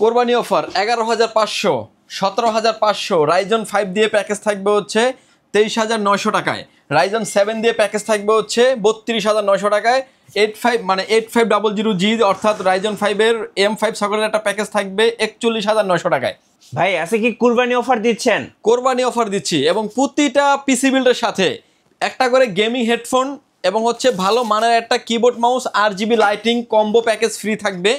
কোরবানি offer 11,500, 17,500, Ryzen 5 দিয়ে package থাকবে হচ্ছে 23,900 টাকায়, রাইজন 7 দিয়ে প্যাকেজ থাকবে হচ্ছে 32,900 টাকায়, 8500G অর্থাৎ রাইজন 5 এর M5 সকেটের একটা প্যাকেজ থাকবে 41,900 টাকায়। ভাই আজকে কি কুরবানি অফার দিচ্ছেন? কোরবানি অফার দিচ্ছি এবং প্রতিটা পিসি বিল্ডের সাথে একটা করে গেমিং হেডফোন এবং হচ্ছে ভালো মানের একটা keyboard mouse RGB lighting combo package free থাকবে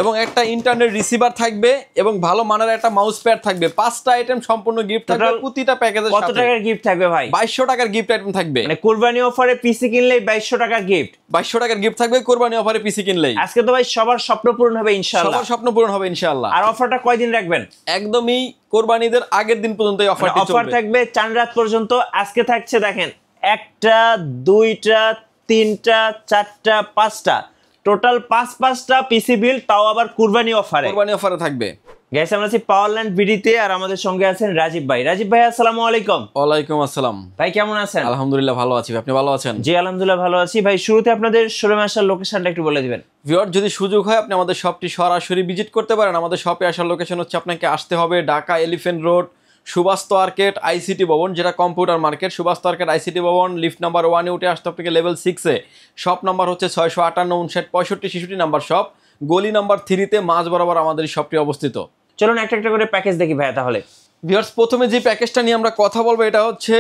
এবং একটা ইন্টারনেট রিসিভার থাকবে এবং ভালো মানের একটা মাউস প্যাড থাকবে। 5টা আইটেম সম্পূর্ণ গিফট থাকবে প্রতিটা প্যাকেজের সাথে। কত টাকার গিফট থাকবে ভাই? 2200 টাকার গিফট আইটেম থাকবে। মানে কুরবানি অফারে পিসি কিনলেই 2200 টাকার গিফট। 2200 টাকার গিফট থাকবে কোরবানি অফারে পিসি কিনলেই। আজকে তো ভাই সবার স্বপ্ন পূরণ হবে ইনশাআল্লাহ। সবার স্বপ্ন পূরণ হবে ইনশাআল্লাহ। আর অফারটা কয়দিন রাখবেন? একদমই কোরবানিদের আগের দিন পর্যন্ত এই অফারটি চলবে। অফার থাকবে চাঁদ রাত পর্যন্ত। আজকে থাকছে দেখেন 1টা 2টা 3টা 4টা 5টা, টোটাল 5টা পিসি বিল্ড, তাও আবার কুরবানি অফারে। কুরবানি অফারে থাকবে। গাইস আমরা আছি পাওয়ারল্যান্ড বিডিতে আর আমাদের সঙ্গে আছেন রাজীব ভাই। রাজীব ভাই আসসালামু আলাইকুম। ওয়ালাইকুম আসসালাম। ভাই কেমন আছেন? আলহামদুলিল্লাহ ভালো আছি, আপনি ভালো আছেন? জি আলহামদুলিল্লাহ ভালো আছি। ভাই শুরুতে আপনাদের শোরুমে আসার লোকেশনটা একটু বলে দিবেন। ভিউয়ার যদি সুযোগ হয় আপনি আমাদের শপটি সরাসরি ভিজিট করতে পারেন। আমাদের শপে আসার লোকেশন হচ্ছে আপনাকে আসতে হবে Dhaka elephant road, Subastu আর্কেট, ICT ভবন যেটা কম্পিউটার মার্কেট, সুবাস্ত আর্কেট আইসিটি ভবন, লিফট নাম্বার 1-এ উঠে আসতে আপনাকে লেভেল 6-এ। শপ নাম্বার হচ্ছে 658, 59, 65, 66 নাম্বার শপ, গলি নাম্বার 3-তে মাঝ বরাবর আমাদের এই শপটি অবস্থিত। চলুন একটা একটা করে প্যাকেজ দেখি ভাই তাহলে। ভিউয়ার্স প্রথমে যে প্যাকেজটা নিয়ে আমরা কথা বলবো এটা হচ্ছে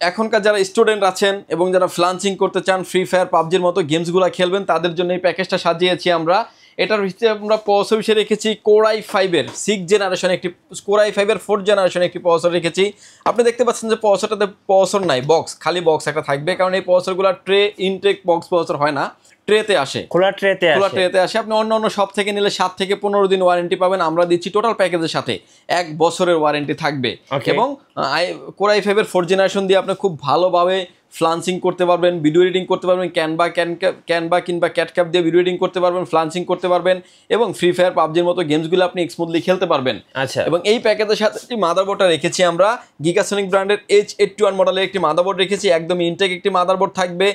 এখনকার যারা স্টুডেন্ট আছেন এবং যারা ফ্লান্সিং করতে চান, ফ্রি ফায়ার পাবজির মতো গেমসগুলো খেলবেন, তাদের জন্য এই প্যাকেজটা সাজিয়েছি আমরা। এটার ভিতরে আমরা প্রসেসর হিসেবে রেখেছি Core i5 এর 6 জেনারেশন একটি, Core i5 এর 4 জেনারেশন একটি প্রসেসর রেখেছি। আপনি দেখতে পাচ্ছেন যে প্রসেসরটাতে প্রসেসর নাই, বক্স, খালি বক্স একটা থাকবে, কারণ এই প্রসেসরগুলো ট্রে ইনটেক বক্স প্রসেসর হয় না, ট্রেতে আসে, খোলা ট্রেতে আসে। আপনি অন্য সব থেকে নিলে 7 থেকে 15 দিন ওয়ারেন্টি পাবেন। আমরা দিচ্ছি টোটাল প্যাকেজের সাথে 1 বছরের ওয়ারেন্টি থাকবে এবং Core i5 এর 4 জেনারেশন দিয়ে আপনি খুব ভালোভাবে ফ্লান্সিং করতে পারবেন, ভিডিও এডিটিং করতে পারবেন, ক্যানভা কিংবা ক্যাটক্যাপ দিয়ে ভিডিও এডিটিং করতে পারবেন, ফ্লান্সিং করতে পারবেন এবং ফ্রি ফায়ার পাবজির মতো গেমসগুলো আপনি স্মুথলি খেলতে পারবেন। আচ্ছা, এবং এই প্যাকেজের সাথে একটি মাদারবোর্ডটা রেখেছি আমরা, গিগাসনিক ব্র্যান্ডের H81 মডেলের একটি মাদারবোর্ড রেখেছি, একদম ইনটেক একটি মাদারবোর্ড থাকবে।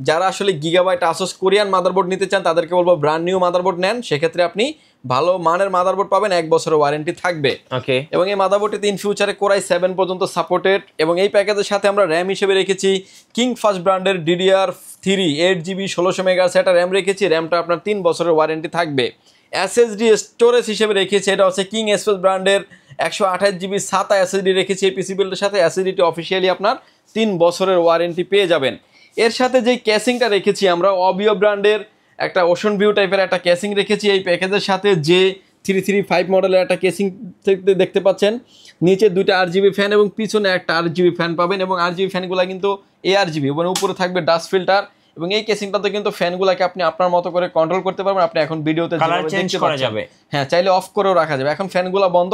যারা আসলে গিগাবাইট আসুস কোরিয়ান মাদারবোর্ড নিতে চান তাদেরকে বলবো ব্র্যান্ড নিউ মাদারবোর্ড নেন, সেক্ষেত্রে আপনি ভালো মানের মাদারবোর্ড পাবেন, 1 বছরের ওয়ারেন্টি থাকবে। ওকে। এবং এই মাদারবোর্ডটিতে ইন ফিউচারে Core i7 পর্যন্ত সাপোর্টেড। এবং এই প্যাকেজের সাথে আমরা র্যাম হিসেবে রেখেছি কিং ফাস্ট ব্র্যান্ডের DDR3 8GB 1600 মেগাহার্টজ একটা র্যাম রেখেছি, র্যামটা আপনার 3 বছরের ওয়ারেন্টি থাকবে। SSD স্টোরেজ হিসেবে রেখেছি, এটা হচ্ছে কিং এক্সপ্রেস ব্র্যান্ডের 128GB SATA SSD রেখেছি। এই পিসি বিল্ডের সাথে SSDটি অফিসিয়ালি আপনার 3 বছরের ওয়ারেন্টি পেয়ে যাবেন। এর সাথে যেই ক্যাসিংটা রেখেছি আমরা অবিও ব্র্যান্ডের একটা ওশন ভিউ টাইপের একটা ক্যাসিং রেখেছি। এই প্যাকেজের সাথে যে 335 মডেলের একটা কেসিং দেখতে পাচ্ছেন, নিচে 2টা RGB ফ্যান এবং পিছনে একটা RGB ফ্যান পাবেন এবং RGB ফ্যানগুলো কিন্তু ARGB এবং উপরে থাকবে ডাস্ট ফিল্টার। এবং এই কেসিংটাতে কিন্তু ফ্যানগুলোকে আপনি আপনার মতো করে কন্ট্রোল করতে পারবেন। আপনি এখন ভিডিওতে কালার চেঞ্জ করা যাবে, হ্যাঁ চাইলে অফ করেও রাখা যাবে। এখন ফ্যানগুলো বন্ধ,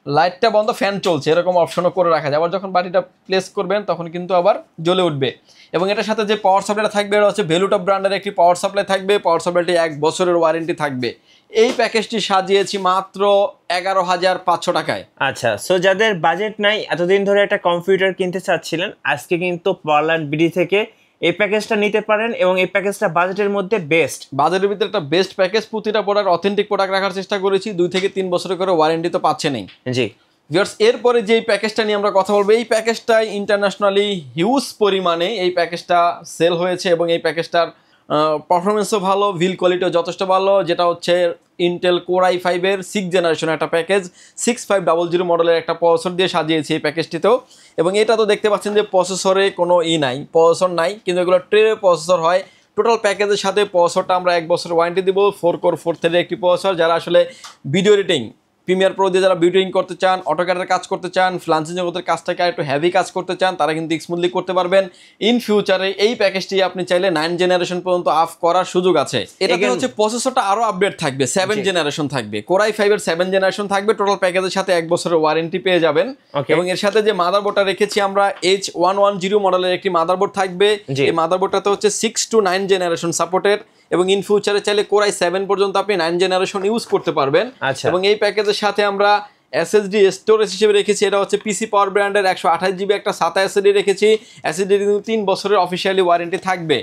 লাইটটা বন্ধ, ফ্যান চলছে, এরকম অপশনও করে রাখা যায়। আবার যখন বাটিটা প্লেস করবেন তখন কিন্তু আবার জ্বলে উঠবে। এবং এটার সাথে যে পাওয়ার সাপ্লাইটা থাকবে এটা হচ্ছে ভ্যালুটপ ব্র্যান্ডের একটি পাওয়ার সাপ্লাই থাকবে, পাওয়ার সাপ্লাইটি 1 বছরের ওয়ারেন্টি থাকবে। এই প্যাকেজটি সাজিয়েছি মাত্র 11,500 টাকায়। আচ্ছা, সো যাদের বাজেট নাই, এতদিন ধরে একটা কম্পিউটার কিনতে চাচ্ছিলেন, আজকে কিন্তু পাওয়ারল্যান্ড বিডি থেকে এই প্যাকেজটা নিতে পারেন এবং এই প্যাকেজটা বাজেটের মধ্যে বেস্ট, বাজেটের ভিতরে একটা বেস্ট প্যাকেজ। প্রতিটা প্রোডাক্ট অথেন্টিক প্রোডাক্ট রাখার চেষ্টা করেছি, 2 থেকে 3 বছরের করে ওয়ারেন্টি তো পাচ্ছেনই। জি ভিউয়ার্স, এরপরে যে প্যাকেজটা নিয়ে আমরা কথা বলবো, এই প্যাকেজটাই ইন্টারন্যাশনালি হিউজ পরিমাণে এই প্যাকেজটা সেল হয়েছে এবং এই প্যাকেজটার পারফরমেন্সও ভালো, বিল্ড কোয়ালিটিও যথেষ্ট ভালো, যেটা হচ্ছে ইন্টেল Core i5 এর 6 জেনারেশন একটা প্যাকেজ, 6500 মডেলের একটা প্রসেসর দিয়ে সাজিয়েছি এই প্যাকেজটিতেও। এবং এটা তো দেখতে পাচ্ছেন যে প্রসেসরে কোনো প্রসেসর নাই, কিন্তু এগুলো ট্রে প্রসেসর হয়। টোটাল প্যাকেজের সাথে প্রসেসরটা আমরা 1 বছরের ওয়ারেন্টি দিব। 4 কোর 4 থ্রেডের একটি প্রসেসর। যারা আসলে ভিডিও এডিটিং, প্রিমিয়ার প্রো দিয়ে যারা ভিডিও এডিটিং করতে চান, অটোক্যাডের কাজ করতে চান, ফ্লান্সিং জগতের কাজটাকে একটু হেভি কাজ করতে চান, তারা কিন্তু স্মুথলি করতে পারবেন। ইন ফিউচারে এই প্যাকেজটি আপনি চাইলে 9 জেনারেশন পর্যন্ত আপ করার সুযোগ আছে। এটাতে হচ্ছে প্রসেসরটা আরো আপডেট থাকবে, 7 জেনারেশন থাকবে, Core i5 এর 7 জেনারেশন থাকবে। টোটাল প্যাকেজের সাথে 1 বছরের ওয়ারেন্টি পেয়ে যাবেন। এবং এর সাথে যে মাদারবোর্ডটা রেখেছি আমরা H110 মডেলের একটি মাদারবোর্ড থাকবে। এই মাদারবোর্ডটাতে হচ্ছে 6 to 9 জেনারেশন সাপোর্টেড এবং ইন ফিউচারে চাইলে Core i7 পর্যন্ত আপনি 9 জেনারেশন ইউজ করতে পারবেন। এবং এই প্যাকেজের সাথে আমরা SSD স্টোরেজ হিসেবে রেখেছি, এটা হচ্ছে পিসি পাওয়ার ব্র্যান্ডের 128GB একটা SATA SSD রেখেছি। SSD 3 বছরের অফিসিয়ালি ওয়ারেন্টি থাকবে।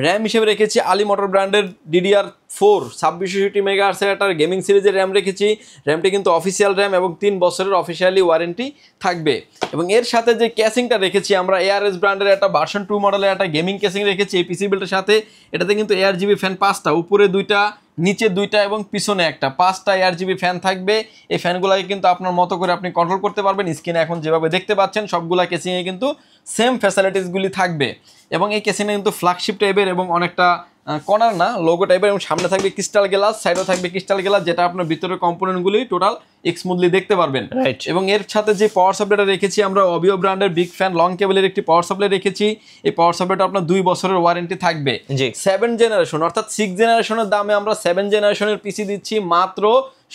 র্যাম হিসেবে রেখেছি আলী মোটর ব্র্যান্ডের DDR4 2660 মেগাহার্টজের একটা গেমিং সিরিজের র্যাম রেখেছি। র্যামটি কিন্তু অফিসিয়াল র্যাম এবং 3 বছরের অফিসিয়ালি ওয়ারেন্টি থাকবে। এবং এর সাথে যে কেসিংটা রেখেছি আমরা ARS ব্র্যান্ডের একটা ভার্সন 2 মডেলের একটা গেমিং কেসিং রেখেছি এই পিসি বিল্ডের সাথে। এটাতে কিন্তু ARGB ফ্যান 5টা, উপরে 2টা, নিচে 2টা এবং পিছনে একটা, 5টা ARGB ফ্যান থাকবে। এই ফ্যানগুলোকে কিন্তু আপনার মতো করে আপনি কন্ট্রোল করতে পারবেন। স্ক্রিনে এখন যেভাবে দেখতে পাচ্ছেন সবগুলা কেসিংয়ে কিন্তু সেম ফ্যাসিলিটিসগুলি থাকবে। এবং এই কেসিংয়ে কিন্তু ফ্ল্যাগশিপ টাইপের এবং অনেকটা কর্নার না, লোগো টাইপের, এবং সামনে থাকবে ক্রিস্টাল গ্লাস, সাইডেও থাকবে ক্রিস্টাল গ্লাস, যেটা আপনার ভিতরের কম্পোনেন্টগুলি টোটাল স্মুথলি দেখতে পারবেন। এবং এর সাথে যে পাওয়ার সাপ্লাইটা রেখেছি আমরা অবিও ব্র্যান্ডের বিগ ফ্যান লং কেবলের একটি পাওয়ার সাপ্লাই রেখেছি। এই পাওয়ার সাপ্লাইটা আপনার 2 বছরের ওয়ারেন্টি থাকবে। 7 জেনারেশন অর্থাৎ 6 জেনারেশনের দামে আমরা 7 জেনারেশনের পিসি দিচ্ছি মাত্র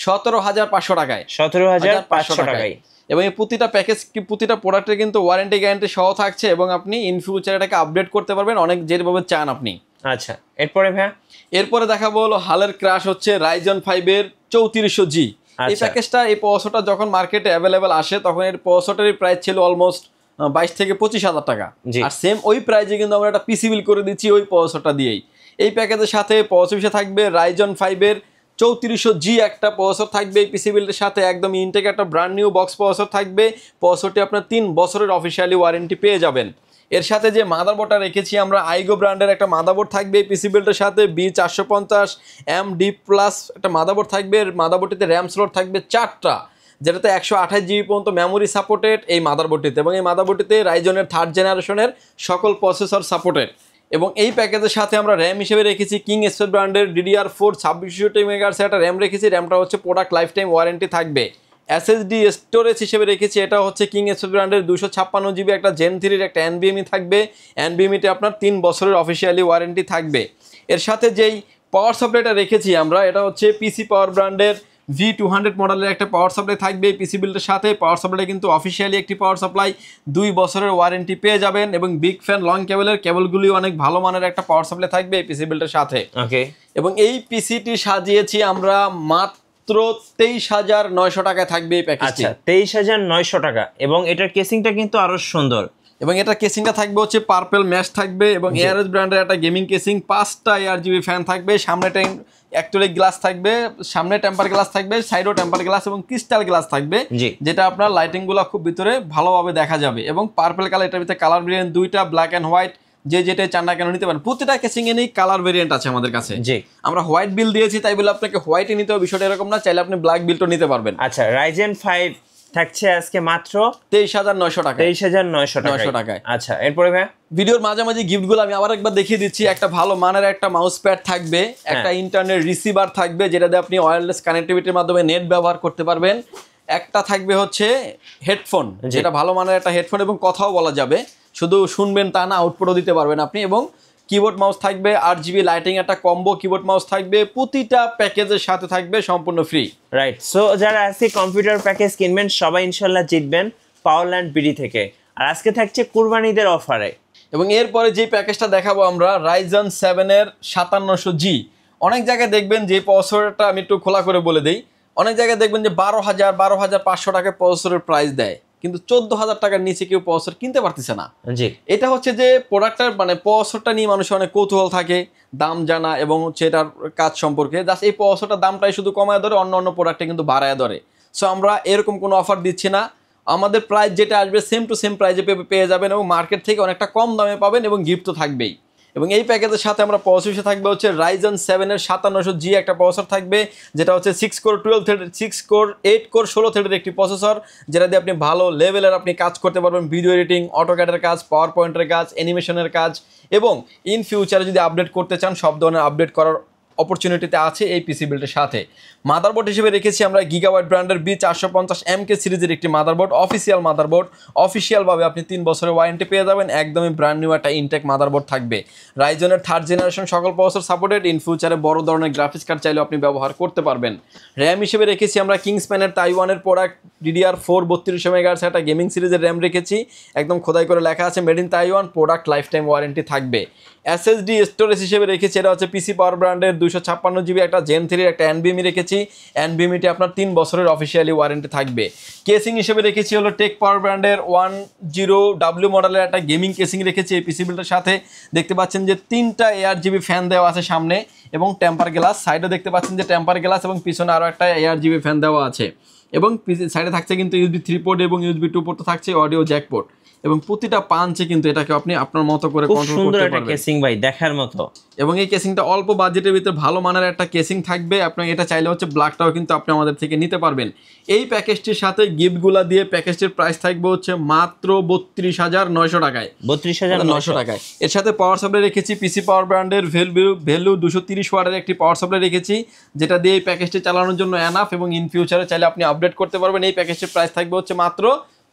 17,500 টাকায়। 17,500 টাকায়। এবং এই প্রতিটা প্যাকেজ প্রতিটা প্রোডাক্টের কিন্তু ওয়ারেন্টি গ্যারান্টি সহ থাকছে এবং আপনি ইন ফিউচার এটাকে আপডেট করতে পারবেন অনেক যেভাবে চান আপনি। আচ্ছা, এরপরে ভাই এরপরে দেখাবো হলো হালের ক্রাশ হচ্ছে Ryzen 5 এর 3400G। এই প্যাকেজটা, এই প্রসেসরটা যখন মার্কেটে অ্যাভেলেবেল আসে তখন এর প্রসেসরের প্রাইস ছিল অলমোস্ট 22 থেকে 25,000 টাকা। আর সেম ওই প্রাইসে কিন্তু আমরা একটা পিসি বিল করে দিচ্ছি ওই প্রসেসরটা দিয়েই। এই প্যাকেজের সাথে প্রসেসর থাকবে Ryzen 5 এর 3400G একটা প্রসেসর থাকবে এই পিসি বিল্ডের সাথে, একদম ইনটেক একটা ব্র্যান্ড নিউ বক্স প্রসেসর থাকবে। প্রসেসরটি আপনার 3 বছরের অফিসিয়ালি ওয়ারেন্টি পেয়ে যাবেন। এর সাথে যে মাদারবোর্ডটা রেখেছি আমরা আইগো ব্র্যান্ডের একটা মাদারবোর্ড থাকবে এই পিসি বিল্ডের সাথে, B450MD+ একটা মাদারবোর্ড থাকবে। মাদারবোর্ডটিতে র্যাম স্লট থাকবে 4টা, যেটাতে 128GB পর্যন্ত মেমোরি সাপোর্টেড এই মাদারবোর্ডটিতে। এবং এই মাদারবোর্ডটিতে রাইজনের 3rd জেনারেশনের সকল প্রসেসর সাপোর্টেড। এবং এই প্যাকেজের সাথে আমরা র্যাম হিসেবে রেখেছি কিং স্পেস ব্র্যান্ডের DDR4 2660 মেগাহার্টজের একটা র্যাম রেখেছি। র্যামটা হচ্ছে প্রোডাক্ট লাইফ টাইম ওয়ারেন্টি থাকবে। SSD স্টোরেজ হিসেবে রেখেছি, এটা হচ্ছে কিং স্পেস ব্র্যান্ডের 256GB একটা Gen 3 একটা NVMe থাকবে। NVMeতে আপনার 3 বছরের অফিসিয়ালি ওয়ারেন্টি থাকবে। এর সাথে যেই পাওয়ার সাপ্লাইটা রেখেছি আমরা, এটা হচ্ছে পিসি পাওয়ার ব্র্যান্ডের V200 মডেলের একটা পাওয়ার সাপ্লাই থাকবে এই পিসি বিল্ডের সাথে। পাওয়ার সাপ্লাই কিন্তু অফিসিয়ালি একটি পাওয়ার সাপ্লাই, 2 বছরের ওয়ারেন্টি পেয়ে যাবেন। এবং বিগ ফ্যান লং কেবলগুলি অনেক ভালো মানের একটা পাওয়ার সাপ্লাই থাকবে এই পিসি বিল্ডের সাথে। এবং এই পিসিটি সাজিয়েছি আমরা মাত্র 23,900 টাকায় থাকবে এই প্যাকেজটি। 23,900 টাকা। এবং এটার কেসিংটা কিন্তু আরো সুন্দর। এবং এটা কেসিংটা থাকবে হচ্ছে পার্পল ম্যাশ থাকবে এবং ARS ব্র্যান্ডের একটা গেমিং কেসিং, 5টা ARGB ফ্যান থাকবে, সামনে অ্যাক্রিলিক গ্লাস থাকবে, সামনে টেম্পার গ্লাস থাকবে, সাইডও টেম্পার গ্লাস এবং ক্রিস্টাল গ্লাস থাকবে, যেটা আপনার লাইটিংগুলো খুব ভিতরে ভালোভাবে দেখা যাবে। এবং পার্পল কালার, এটার ভিতরে কালার ভেরিয়েন্ট 2টা, ব্ল্যাক অ্যান্ড হোয়াইট, যে যেটা চান না কেন নিতে পারেন। প্রতিটা কেসিং এ নেই কালার ভেরিয়েন্ট আছে আমাদের কাছে। আমরা হোয়াইট বিল দিয়েছি তাই বলে আপনাকে হোয়াইটই নিতে হবে বিষয়টা এরকম না, চাইলে আপনি ব্ল্যাক বিলটা নিতে পারবেন। আচ্ছা, Ryzen 5 থাকছে আজকে মাত্র 23,900 টাকা। 23,900 টাকায়। আচ্ছা, এরপরে ভাই ভিডিওর মাঝামাঝি গিফটগুলো আমি আবার একবার দেখিয়ে দিচ্ছি। একটা ভালো মানের একটা মাউস প্যাড থাকবে, একটা ইন্টারনেট রিসিভার থাকবে যেটা দিয়ে আপনি ওয়্যারলেস কানেক্টিভিটির মাধ্যমে নেট ব্যবহার করতে পারবেন। একটা থাকবে হচ্ছে হেডফোন, যেটা ভালো মানের একটা হেডফোন এবং কথাও বলা যাবে, শুধু শুনবেন তা না, আউটপুটও দিতে পারবেন আপনি। এবং কিবোর্ড মাউস থাকবে, 8GB লাইটিং একটা কম্বো কিবোর্ড মাউস থাকবে, প্রতিটা প্যাকেজের সাথে থাকবে সম্পূর্ণ ফ্রি। রাইট। সো যারা আজকে কম্পিউটার প্যাকেজ কিনবেন সবাই ইনশাল্লাহ জিতবেন পাওয়ারল্যান্ড বিডি থেকে। আর আজকে থাকছে কুরবানিদের অফারে। এবং এরপরে যে প্যাকেজটা দেখাবো আমরা Ryzen 7 এর 5700G। অনেক জায়গায় দেখবেন যে প্রসেসরটা আমি একটু খোলা করে বলে দিই, অনেক জায়গায় দেখবেন যে 12,500 টাকায় প্রসেসরের প্রাইস দেয়, কিন্তু 14,000 টাকার নিচে কেউ প্রসেসর কিনতে পারতেছে না। এটা হচ্ছে যে প্রোডাক্টটার মানে প্রসেসরটা নিয়ে মানুষের অনেক কৌতূহল থাকে, দাম জানা এবং হচ্ছে এটার কাজ সম্পর্কে। জাস্ট এই প্রসেসরটার দামটাই শুধু কমায় ধরে, অন্য প্রোডাক্টে কিন্তু বাড়ায় ধরে। সো আমরা এরকম কোনো অফার দিচ্ছি না, আমাদের প্রাইস যেটা আসবে সেম টু সেম প্রাইসে পেয়ে যাবেন এবং মার্কেট থেকে অনেকটা কম দামে পাবেন এবং গিফট তো থাকবেই। এবং এই প্যাকেজের সাথে আমরা প্রসেসর থাকবে হচ্ছে Ryzen 7 এর 5700G একটা প্রসেসর থাকবে, যেটা হচ্ছে 6 কোর 12 থ্রেডের 6 কোর 8 কোর 16 থ্রেডের একটি প্রসেসর, যেটা দিয়ে আপনি ভালো লেভেলের আপনি কাজ করতে পারবেন, ভিডিও এডিটিং, অটোক্যাডের কাজ, পাওয়ার পয়েন্টের কাজ, অ্যানিমেশনের কাজ। এবং ইন ফিউচারে যদি আপডেট করতে চান সব ধরনের আপডেট করার অপরচুনিটিতে আছে এই পিসি বিল্ডের সাথে। মাদারবোর্ড হিসেবে রেখেছি আমরা গিগাবাইট ব্র্যান্ডের B450MK সিরিজের একটি মাদারবোর্ড, অফিসিয়াল মাদারবোর্ড, অফিসিয়ালভাবে আপনি 3 বছরের ওয়ারেন্টি পেয়ে যাবেন, একদমই ব্র্যান্ড নিউ একটা ইনটেক মাদারবোর্ড থাকবে। রাইজনের 3rd জেনারেশন সকল প্রসেসর সাপোর্টেড, ইন ফিউচারে বড় ধরনের গ্রাফিক্স কার্ড চাইলেও আপনি ব্যবহার করতে পারবেন। র্যাম হিসেবে রেখেছি আমরা কিংসম্যানের তাইওয়ানের প্রোডাক্ট DDR4 3200 মেগাহার্টজ একটা গেমিং সিরিজের র্যাম রেখেছি, একদম খোদাই করে লেখা আছে made in Taiwan, product life time warranty থাকবে। SSD স্টোরেজ হিসেবে রেখেছি, এটা হচ্ছে পিসি পাওয়ার ব্র্যান্ডের 256 GB একটা Gen 3 একটা NVMe রেখেছি। NVMe আপনার 3 বছরের অফিসিয়ালি ওয়ারেন্টি থাকবে। কেসিং হিসেবে রেখেছি হলো টেক পাওয়ার ব্র্যান্ডের 10W মডেলের একটা গেমিং কেসিং রেখেছি এই পিসি বিল্ডের সাথে। দেখতে পাচ্ছেন যে 3টা ARGB ফ্যান দেওয়া আছে সামনে এবং টেম্পার গ্লাস, সাইডে দেখতে পাচ্ছেন যে টেম্পার গ্লাস এবং পিছনে আরও একটা ARGB ফ্যান দেওয়া আছে। এবং সাইডে থাকছে কিন্তু USB 3 পোর্ট এবং USB 2 পোর্ট থাকছে, অডিও জ্যাক পোর্ট, এবং প্রতিটা পাঞ্চে কিন্তু এটাকে আপনি আপনার মতো করে কন্ট্রোল করতে পারবেন। সুন্দর একটা কেসিং ভাই, দেখার মতো। এবং এই কেসিংটা অল্প বাজেটের ভিতরে ভালো মানের একটা কেসিং থাকবে। আপনি এটা চাইলে হচ্ছে ব্ল্যাকটাও কিন্তু আপনি আমাদের থেকে নিতে পারবেন। এই প্যাকেজটির সাথে গিফটগুলা দিয়ে প্যাকেজটির প্রাইস থাকবে হচ্ছে মাত্র 32,900 টাকায়। 32,900 টাকায়। এর সাথে পাওয়ার সাপ্লাই রেখেছি পিসি পাওয়ার ব্র্যান্ডের ভ্যালু 230 ওয়াটের একটি পাওয়ার সাপ্লাই রেখেছি, যেটা দিয়ে এই প্যাকেজটি চালানোর জন্য এনাফ, এবং ইন ফিউচারে চাইলে আপনি আপডেট করতে পারবেন। এই প্যাকেজটির প্রাইস থাকবে হচ্ছে মাত্র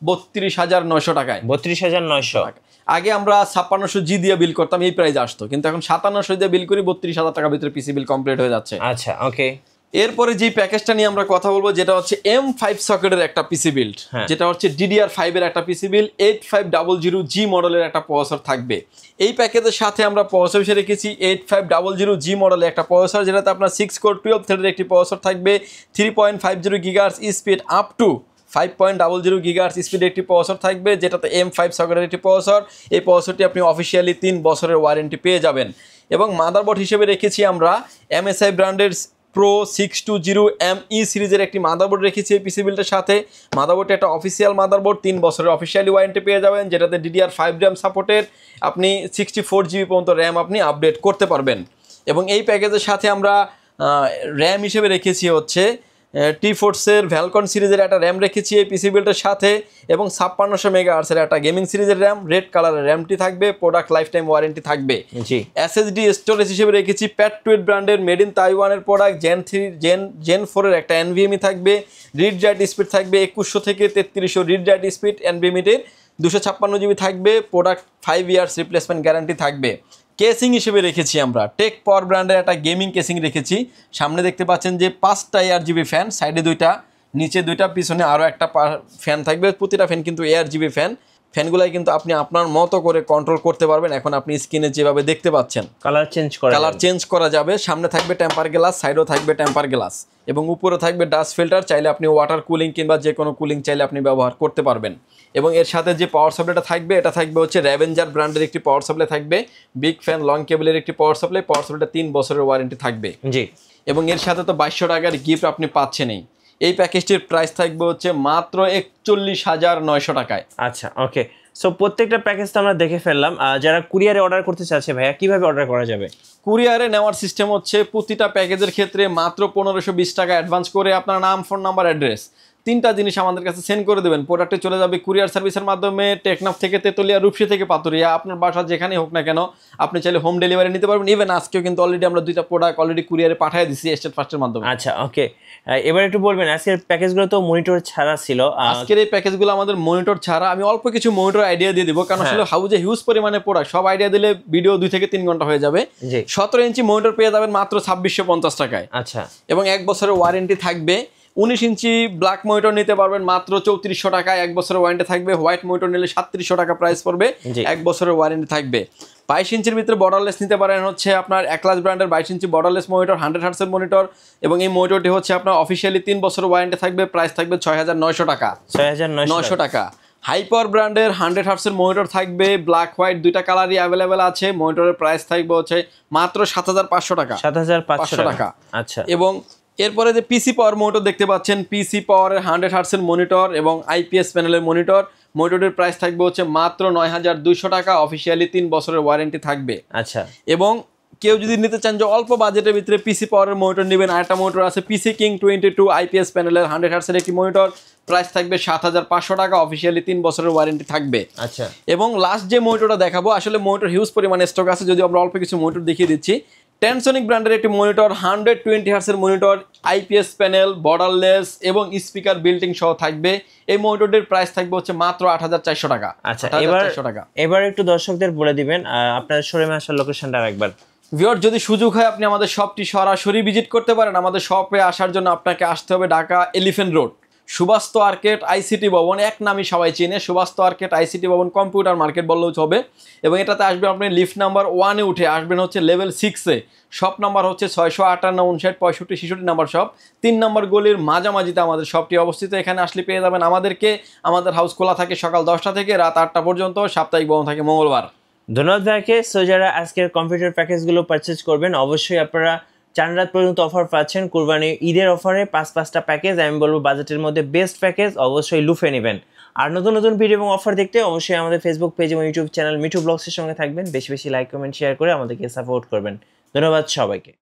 32,900 টাকায়। 32,900। আগে আমরা 5600G দিয়ে বিল করতাম, এই প্রাইস আসতো, কিন্তু এখন 5700 দিয়ে বিল করি, 32,000 টাকার ভিতরে পিসি বিল কমপ্লিট হয়ে যাচ্ছে। আচ্ছা, ওকে। এরপরে যে প্যাকেজটা নিয়ে আমরা কথা বলবো, যেটা হচ্ছে M5 সকেটের একটা পিসি বিল্ড, যেটা হচ্ছে DDR5 এর একটা পিসি বিল্ড, 8500G মডেলের একটা প্রসেসর থাকবে। এই প্যাকেজের সাথে আমরা প্রসেসর হিসেবে রেখেছি 8500G মডেলের একটা প্রসেসর, যেটাতে আপনার 6 কোর 12 থ্রেডের একটি প্রসেসর থাকবে, 3.50 GHz speed up to 5.00 GHz স্পিডের একটি প্রসেসর থাকবে, যেটাতে M5 সকেটের একটি প্রসেসর। এই প্রসেসরটি আপনি অফিসিয়ালি 3 বছরের ওয়ারেন্টি পেয়ে যাবেন। এবং মাদারবোর্ড হিসেবে রেখেছি আমরা MSI ব্র্যান্ডের Pro 620ME সিরিজের একটি মাদারবোর্ড রেখেছি এই পিসি বিল্ডের সাথে। মাদারবোর্ডটা একটা অফিসিয়াল মাদারবোর্ড, 3 বছরের অফিসিয়ালি ওয়ারেন্টি পেয়ে যাবেন, যেটাতে DDR5 র্যাম সাপোর্টের, আপনি 64GB পর্যন্ত র্যাম আপনি আপডেট করতে পারবেন। এবং এই প্যাকেজের সাথে আমরা র্যাম হিসেবে রেখেছি হচ্ছে T-Force-এর ভ্যালকন সিরিজের একটা র্যাম রেখেছি এই পিসি বিল্ডের সাথে, এবং 5600 মেগাহার্টজের একটা গেমিং সিরিজের র্যাম, রেড কালারের র্যামটি থাকবে, প্রোডাক্ট লাইফ টাইম ওয়ারেন্টি থাকবে। SSD স্টোরেজ হিসেবে রেখেছি Pat12 ব্র্যান্ডের মেড ইন তাইওয়ানের প্রোডাক্ট Gen 4 এর একটা NVMe থাকবে, রিড রাইট স্পিড থাকবে 2100 থেকে 3300 রিড রাইট স্পিড NVMe-টির, 256GB থাকবে, প্রোডাক্ট 5 ইয়ার্স রিপ্লেসমেন্ট গ্যারান্টি থাকবে। কেসিং হিসেবে রেখেছি আমরা টেক পাওয়ার ব্র্যান্ডের একটা গেমিং কেসিং রেখেছি। সামনে দেখতে পাচ্ছেন যে 5টা ARGB ফ্যান, সাইডে 2টা, নিচে 2টা, পিছনে আরও একটা ফ্যান থাকবে। প্রতিটা ফ্যান কিন্তু ARGB ফ্যান। ফ্যানগুলাই কিন্তু আপনি আপনার মতো করে কন্ট্রোল করতে পারবেন। এখন আপনি স্ক্রিনে যেভাবে দেখতে পাচ্ছেন কালার চেঞ্জ করা যাবে। সামনে থাকবে টেম্পার গ্লাস, সাইডেও থাকবে টেম্পার গ্লাস, এবং উপরে থাকবে ডাস্ট ফিল্টার। চাইলে আপনি ওয়াটার কুলিং কিংবা যে কোনো কুলিং চাইলে আপনি ব্যবহার করতে পারবেন। এবং এর সাথে যে পাওয়ার সাপ্লাইটা থাকবে, এটা থাকবে হচ্ছে র্যাভেঞ্জার ব্র্যান্ডের একটি পাওয়ার সাপ্লাই থাকবে, বিগ ফ্যান লং কেবলের একটি পাওয়ার সাপ্লাই। পাওয়ার সাপ্লাইটা 3 বছরের ওয়ারেন্টি থাকবে। এবং এর সাথে তো 2200 টাকার গিফট আপনি পাচ্ছেনই। এই প্যাকেজটির প্রাইস থাকবে হচ্ছে মাত্র 41,900 টাকায়। আচ্ছা, ওকে। সো প্রত্যেকটা প্যাকেজ তো আমরা দেখে ফেললাম। যারা কুরিয়ারে অর্ডার করতে চাচ্ছে ভাইয়া, কিভাবে অর্ডার করা যাবে? কুরিয়ারে নেওয়ার সিস্টেম হচ্ছে প্রতিটা প্যাকেজের ক্ষেত্রে মাত্র 1520 টাকা অ্যাডভান্স করে আপনার নাম, ফোন নাম্বার, অ্যাড্রেস 3টা জিনিস আমাদের কাছে সেন্ড করে দেবেন। প্রোডাক্টে চলে যাবে কুরিয়ার সার্ভিসের মাধ্যমে টেকনাফ থেকে তেতুলিয়া, রূপসী থেকে পাতুরিয়া, আপনার বাসা যেখানেই হোক না কেন আপনি চাইলে হোম ডেলিভারি নিতে পারবেন। ইভেন আজকেও কিন্তু অলরেডি আমরা 2টা প্রোডাক্ট অলরেডি কুরিয়ারে পাঠিয়ে দিচ্ছি স্টেট ফার্স্টের মাধ্যমে। আচ্ছা, ওকে। এবার একটু বলবেন, আজকের প্যাকেজগুলো তো মনিটর ছাড়া ছিল। আজকের এই প্যাকেজগুলো আমাদের মনিটর ছাড়া। আমি অল্প কিছু মনিটর আইডিয়া দিয়ে দিব, কারণ আসলে হাউজে হিউজ পরিমাণে প্রোডাক্ট, সব আইডিয়া দিলে ভিডিও 2 থেকে 3 ঘন্টা হয়ে যাবে। 17 ইঞ্চি মনিটর পেয়ে যাবেন মাত্র 2650 টাকায়। আচ্ছা। এবং 1 বছরের ওয়ারেন্টি থাকবে। 19 ইঞ্চি ব্ল্যাক মনিটর নিতে পারবেন মাত্র 3400 টাকায়, 1 বছরের ওয়ারেন্টি থাকবে। হোয়াইট মনিটর নিলে 3700 টাকা প্রাইস পড়বে, 1 বছরের ওয়ারেন্টি থাকবে। 22 ইঞ্চির ভিতরে বর্ডারলেস নিতে পারেন হচ্ছে আপনার একলাস ব্র্যান্ডের 22 ইঞ্চি বর্ডারলেস মনিটর, 100 হার্টজের মনিটর, এবং এই মনিটরটি হচ্ছে আপনার অফিসিয়ালি 3 বছরের ওয়ারেন্টি থাকবে। প্রাইস থাকবে 6900 টাকা। 6900 টাকা। হাইপার ব্র্যান্ডের 100 হার্টজের মনিটর থাকবে, ব্ল্যাক হোয়াইট 2টা কালারই অ্যাভেলেবেল আছে। মনিটরের প্রাইস থাকবে হচ্ছে মাত্র 7500 টাকা। 7500 টাকা। আচ্ছা। এবং এরপরে যে পিসি পাওয়ার মনিটর দেখতে পাচ্ছেন, পিসি পাওয়ারের 100 হার্টজের মনিটর এবং IPS প্যানেলের মনিটর, মনিটরের প্রাইস থাকবে হচ্ছে মাত্র 9200 টাকা। অফিসিয়ালি 3 বছরের ওয়ারেন্টি থাকবে। আচ্ছা। এবং কেউ যদি নিতে চান যে অল্প বাজেটের ভিতরে পিসি পাওয়ারের মনিটর নেবেন, আরেকটা মনিটর আছে পিসি কিং 22 IPS প্যানেলের 100 হার্টজের একটি মনিটর, প্রাইস থাকবে 7500 টাকা। অফিসিয়ালি 3 বছরের ওয়ারেন্টি থাকবে। আচ্ছা। এবং লাস্ট যে মনিটরটা দেখাবো, আসলে মনিটর হিউজ পরিমাণে স্টক আছে, যদি আমরা অল্প কিছু মনিটর দেখিয়ে দিচ্ছি। টেনসনিক ব্র্যান্ডের একটি মনিটর, 120 হার্টজের মনিটর, IPS প্যানেল, বর্ডারলেস এবং স্পিকার বিল্টিং সহ থাকবে। এই মনিটরটির প্রাইস থাকবে হচ্ছে মাত্র 8400 টাকা। আচ্ছা, এবার একটু দর্শকদের বলে দিবেন আপনাদের শোরুমে আসার লোকেশনটা একবার। ভিউয়ার, যদি সুযোগ হয় আপনি আমাদের শপটি সরাসরি ভিজিট করতে পারেন। আমাদের শপে আসার জন্য আপনাকে আসতে হবে Dhaka elephant road, Subastu আর্কেট ICT ভবন, এক নামই সবাই চেনে, সুবাস্ত আর্কেট আইসিটি ভবন কম্পিউটার মার্কেট বললেও হবে। এবং এটাতে আসবে আপনি লিফট নাম্বার 1-এ উঠে আসবেন হচ্ছে লেভেল 6-এ। শপ নাম্বার হচ্ছে 658, 59, 65, 66 নাম্বার শপ। 3 নম্বর গলির মাঝামাঝিতে আমাদের শপটি অবস্থিত। এখানে আসলে পেয়ে যাবেন আমাদেরকে। আমাদের হাউস খোলা থাকে সকাল 10টা থেকে রাত 8টা পর্যন্ত, সাপ্তাহিক বন্ধ থাকে মঙ্গলবার। ধন্যবাদ ভাইকে। সো যারা আজকের কম্পিউটার প্যাকেজগুলো পারচেজ করবেন অবশ্যই আপনারা 4 রাত পর্যন্ত অফার পাচ্ছেন। কুরবানি ঈদের অফারে 5-5টা প্যাকেজ, আমি বলবো বাজেটের মধ্যে বেস্ট প্যাকেজ, অবশ্যই লুফে নেবেন। আর নতুন নতুন ভিডিও এবং অফার দেখতে অবশ্যই আমাদের ফেসবুক পেজ এবং ইউটিউব চ্যানেল মিঠু ব্লগসের সঙ্গে থাকবেন। বেশি বেশি লাইক কমেন্ট শেয়ার করে আমাদেরকে সাপোর্ট করবেন। ধন্যবাদ সবাইকে।